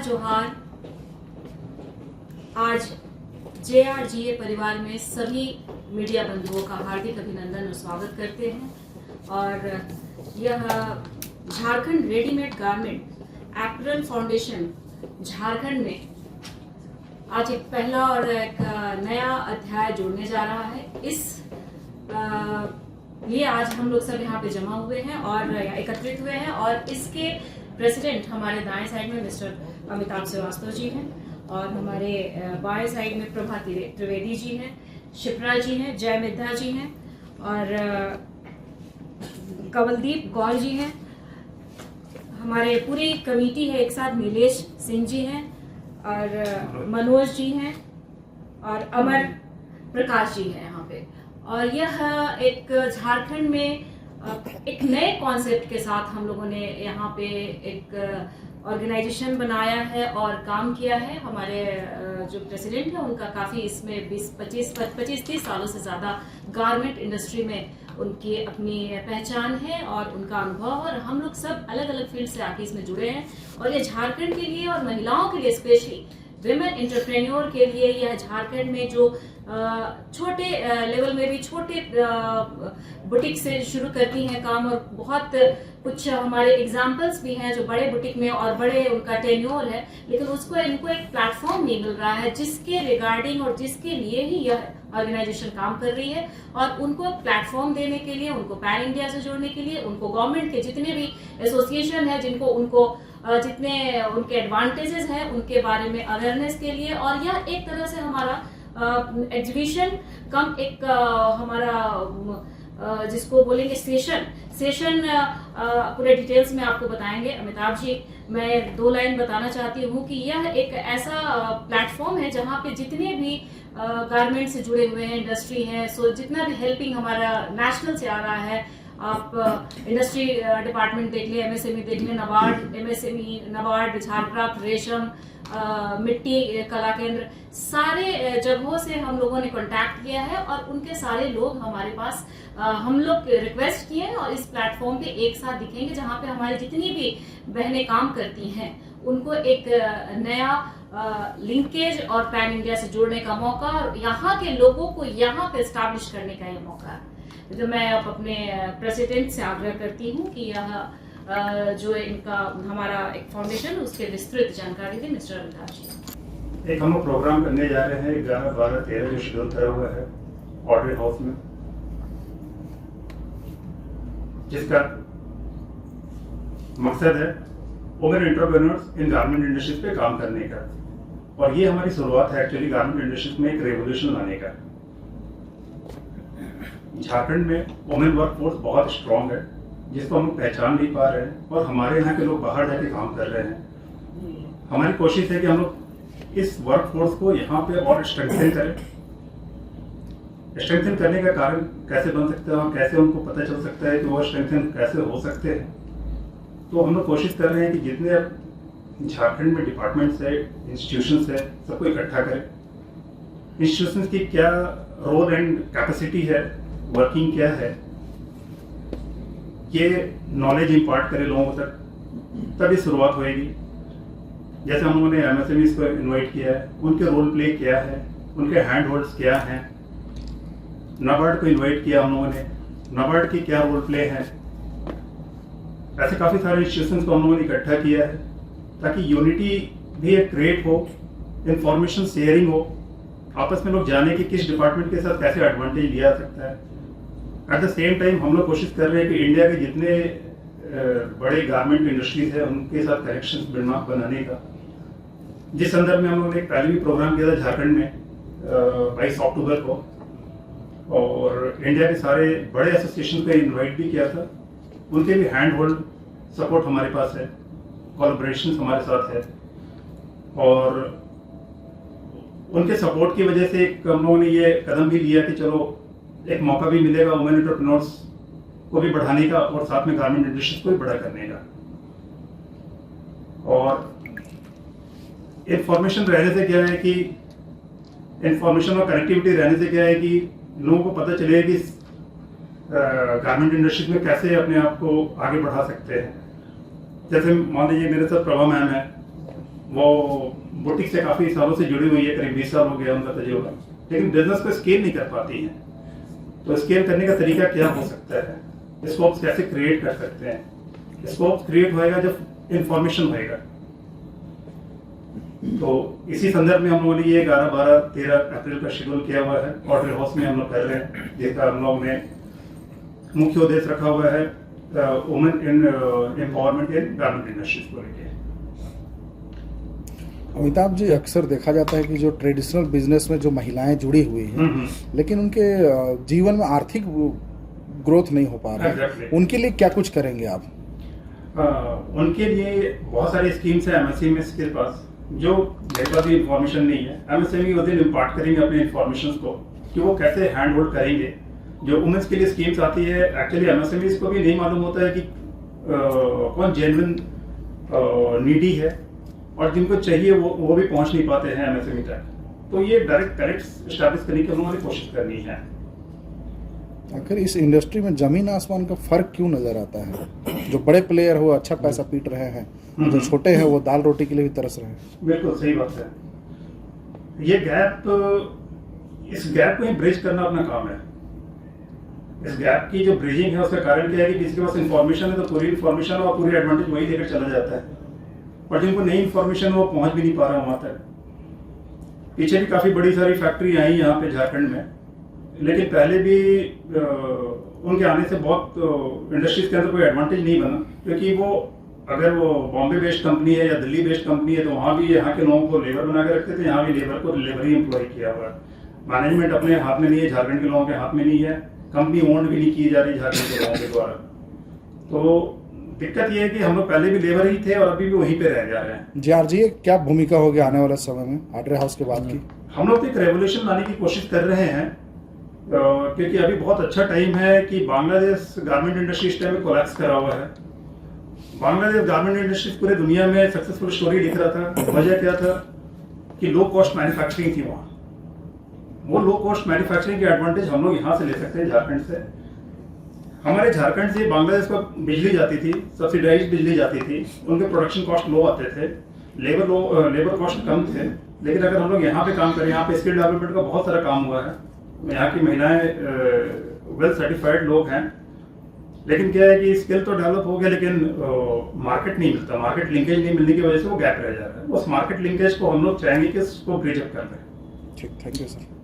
जोहार। आज JRGA परिवार में सभी मीडिया बंधुओं का हार्दिक अभिनंदन और स्वागत करते हैं। और यह Jharkhand readymade garment apparel foundation Jharkhand में आज एक पहला और एक नया अध्याय जोड़ने जा रहा है। इस लिए आज हम लोग सब यहाँ पे जमा हुए हैं और एकत्रित हुए हैं। और इसके प्रेसिडेंट हमारे दाएं साइड में मिस्टर अमिताभ श्रीवास्तव जी हैं और हमारे बाएं साइड में प्रभा त्रिवेदी जी हैं, शिप्रा जी हैं, जय मिद्धा जी हैं और कवलदीप गौर जी हैं। हमारे पूरी कमेटी है एक साथ, नीलेश सिंह जी हैं और मनोज जी हैं और अमर प्रकाश जी हैं यहाँ पे। और यह एक झारखंड में एक नए कॉन्सेप्ट के साथ हम लोगों ने यहाँ पे एक ऑर्गेनाइजेशन बनाया है और काम किया है। हमारे जो प्रेसिडेंट है उनका काफ़ी इसमें 25-30 सालों से ज़्यादा गारमेंट इंडस्ट्री में उनकी अपनी पहचान है और उनका अनुभव, और हम लोग सब अलग अलग फील्ड से आके इसमें जुड़े हैं। और ये झारखंड के लिए और महिलाओं के लिए, स्पेशली विमेन एंटरप्रेन्योर के लिए, यह झारखंड में जो छोटे लेवल में भी छोटे बुटीक से शुरू करती हैं काम, और बहुत कुछ हमारे एग्जाम्पल्स भी हैं जो बड़े बुटीक में और बड़े उनका टेन्योर है, लेकिन उसको इनको एक प्लेटफॉर्म नहीं मिल रहा है जिसके रिगार्डिंग और जिसके लिए ही यह ऑर्गेनाइजेशन काम कर रही है। और उनको प्लेटफॉर्म देने के लिए, उनको पैन इंडिया से जोड़ने के लिए, उनको गवर्नमेंट के जितने भी एसोसिएशन है जिनको उनको जितने उनके एडवांटेजेस हैं उनके बारे में अवेयरनेस के लिए, और यह एक तरह से हमारा एग्जीबिशन कम एक हमारा जिसको बोलेंगे सेशन पूरे डिटेल्स में आपको बताएंगे अमिताभ जी। मैं 2 लाइन बताना चाहती हूँ कि यह एक ऐसा प्लेटफॉर्म है जहाँ पे जितने भी गारमेंट से जुड़े हुए हैं, इंडस्ट्री है, सो जितना भी हेल्पिंग हमारा नेशनल से आ रहा है, आप इंडस्ट्री डिपार्टमेंट देख लिए, MSME देख लिए, नबार्ड, झारक्राफ्ट, रेशम, मिट्टी कला केंद्र, सारे जगहों से हम लोगों ने कांटेक्ट किया है और उनके सारे लोग हमारे पास हम लोग रिक्वेस्ट किए हैं और इस प्लेटफॉर्म पे एक साथ दिखेंगे जहाँ पे हमारी जितनी भी बहनें काम करती हैं उनको एक नया लिंकेज और पैन इंडिया से जोड़ने का मौका, और यहाँ के लोगों को यहाँ पे स्टैब्लिश करने का ये मौका है। तो मैं अब अपने प्रेसिडेंट से आग्रह करती हूँ कि यह जो इनका हमारा एक फाउंडेशन उसके विस्तृत जानकारी दें मिस्टर अमिताभ जी। एक हम लोग प्रोग्राम करने जा रहे हैं 11, 12, 13 जो शेड्यूल करा हुआ है ऑर्डर हाउस में, जिसका मकसद है वुमेन एंटरप्रेन्योर्स इन गारमेंट इंडस्ट्रीज पे काम करने का। और ये हमारी शुरुआत है एक्चुअली गारमेंट इंडस्ट्रीज में एक रेवोल्यूशन लाने का। झारखंड में वुमेन वर्कफोर्स बहुत स्ट्रांग है जिसको हम पहचान नहीं पा रहे हैं, और हमारे यहाँ के लोग बाहर जाके काम कर रहे हैं। हमारी कोशिश है कि हम लोग इस वर्कफोर्स को यहाँ पे और स्ट्रेंथन करें। स्ट्रेंथन करने का कारण कैसे बन सकता है और कैसे उनको पता चल सकता है कि वो स्ट्रेंथन कैसे हो सकते हैं। तो हम लोग कोशिश कर रहे हैं कि जितने झारखंड में डिपार्टमेंट्स है, इंस्टीट्यूशंस है, सबको इकट्ठा करें। इंस्टीट्यूशंस की क्या रोल एंड कैपेसिटी है, वर्किंग क्या है, ये नॉलेज इम्पार्ट करें लोगों तक, तभी शुरुआत होएगी। जैसे हम लोगों ने MSMEs को इनवाइट किया है, उनके रोल प्ले क्या है, उनके हैंड होल्ड्स क्या हैं। नबार्ड को इनवाइट किया हम लोगों ने, नबार्ड की क्या रोल प्ले है। ऐसे काफ़ी सारे इंस्टीट्यूशंस को हम लोगों ने इकट्ठा किया है ताकि यूनिटी भी एक क्रिएट हो, इंफॉर्मेशन शेयरिंग हो, आपस में लोग जाने कि किस डिपार्टमेंट के साथ कैसे एडवांटेज लिया जा सकता है। एट द सेम टाइम हम लोग कोशिश कर रहे हैं कि इंडिया के जितने बड़े गारमेंट इंडस्ट्रीज है उनके साथ कनेक्शंस बनाने का, जिस संदर्भ में हम लोगों ने एक पहले भी प्रोग्राम किया था झारखंड में 22 अक्टूबर को, और इंडिया के सारे बड़े एसोसिएशन को इनवाइट भी किया था। उनके भी हैंड होल्ड सपोर्ट हमारे पास है, कोलैबोरेशन हमारे साथ है, और उनके सपोर्ट की वजह से हम लोगों ने ये कदम भी लिया कि चलो एक मौका भी मिलेगा वुमेन एंटरप्रेन्योर्स को भी बढ़ाने का और साथ में गारमेंट इंडस्ट्रीज को भी बड़ा करने का। और इंफॉर्मेशन रहने से क्या है कि इंफॉर्मेशन और कनेक्टिविटी रहने से क्या है कि लोगों को पता चलेगा कि गारमेंट इंडस्ट्रीज में कैसे अपने आप को आगे बढ़ा सकते हैं। जैसे मान लीजिए मेरे साथ प्रभा मैम है, वो बुटीक से काफ़ी सालों से जुड़ी हुई है, करीब 20 साल हो गया उनका तजुर्बा, लेकिन बिजनेस को स्केल नहीं कर पाती हैं। तो स्केल करने का तरीका क्या हो सकता है, स्कोप्स कैसे क्रिएट कर सकते हैं? स्कोप क्रिएट होएगा जब इंफॉर्मेशन होएगा। तो इसी संदर्भ में हम लोगों ने ये 11, 12, 13 अप्रैल का शेड्यूल किया हुआ है। ऑर्डर हाउस में हम लोग कर रहे हैं, जिसका हम लोग ने मुख्य उद्देश्य रखा हुआ है women in empowerment in garment industries को लेकर। अमिताभ जी, अक्सर देखा जाता है कि जो ट्रेडिशनल बिजनेस में जो महिलाएं जुड़ी हुई हैं, लेकिन उनके जीवन में आर्थिक ग्रोथ नहीं हो पा रहा है, Exactly. उनके लिए क्या कुछ करेंगे आप? उनके लिए बहुत सारी स्कीम्स है एमएसएमई के पास, जो मेरे पास भी इंफॉर्मेशन नहीं है। एमएसएमई उस दिन इम्पार्ट करेंगे अपने इंफॉर्मेशन को कि वो कैसे हैंड होल्ड करेंगे। जो वुमेन्स के लिए स्कीम्स आती है, एक्चुअली एमएसएमई को भी नहीं मालूम होता है कि कौन जेन्युइन नीडी है और जिनको चाहिए वो भी पहुंच नहीं पाते हैं एमएसएमई तक। तो ये डायरेक्ट कनेक्ट एस्टैब्लिश करने की हम लोगों ने कोशिश करनी है। आखिर इस इंडस्ट्री में जमीन आसमान का फर्क क्यों नजर आता है? जो बड़े प्लेयर हो अच्छा पैसा पीट रहे हैं, जो छोटे हैं वो दाल रोटी के लिए भी तरस रहे हैं। बिल्कुल सही बात है। ये गैप, इस गैप को ही ब्रिज करना अपना काम है। इस गैप की जो ब्रिजिंग है उसका कारण क्या है कि किसी के पास इंफॉर्मेशन है तो पूरी इंफॉर्मेशन और पूरी एडवांटेज वही लेकर चला जाता है, और जिनको नई इंफॉर्मेशन वो पहुंच भी नहीं पा रहा वहां तक। पीछे भी काफी बड़ी सारी फैक्ट्री आई यहाँ पे झारखंड में, लेकिन पहले भी उनके आने से बहुत इंडस्ट्रीज के अंदर कोई एडवांटेज नहीं बना, क्योंकि वो अगर वो बॉम्बे बेस्ड कंपनी है या दिल्ली बेस्ड कंपनी है तो वहाँ भी यहाँ के लोगों को लेबर बना के रखते थे, यहाँ भी लेबर को लेबर ही एम्प्लॉय किया हुआ है। मैनेजमेंट अपने हाथ में नहीं है, झारखंड के लोगों के हाथ में नहीं है, कंपनी ओन्ड भी नहीं की जा रही झारखंड के लोगों के द्वारा। तो दिक्कत ये है कि हम लोग पहले भी लेबर ही थे और अभी भी वहीं पे रह जा रहे हैं। जीआरजी क्या भूमिका होगी आने वाले समय में ऑर्डर हाउस के बाद की? हम लोग तो एक रेवोल्यूशन लाने की कोशिश कर रहे हैं, क्योंकि अभी बहुत अच्छा टाइम है कि बांग्लादेश गारमेंट इंडस्ट्री इस टाइम में कोलैप्स करा हुआ है। बांग्लादेश गारमेंट इंडस्ट्री पूरे दुनिया में सक्सेसफुल स्टोरी लिख रहा था। वजह क्या था कि लो कॉस्ट मैन्युफैक्चरिंग थी वहाँ। वो लो कॉस्ट मैन्युफैक्चरिंग की एडवांटेज हम लोग यहाँ से ले सकते हैं झारखंड से। हमारे झारखंड से बांग्लादेश को बिजली जाती थी, सब्सिडाइज बिजली जाती थी, उनके प्रोडक्शन कॉस्ट लो आते थे, लेबर कॉस्ट कम थे। लेकिन अगर हम लोग यहाँ पे काम करें, यहाँ पे स्किल डेवलपमेंट का बहुत सारा काम हुआ है, यहाँ की महिलाएं वेल सर्टिफाइड लोग हैं, लेकिन क्या है कि स्किल तो डेवलप हो गया लेकिन मार्केट नहीं मिलता, मार्केट लिंकेज नहीं मिलने की वजह से वो गैप रह जा रहा है। उस मार्केट लिंकेज को हम लोग चाहेंगे कि इसको ब्रिज अप कर दें। ठीक, थैंक यू सर।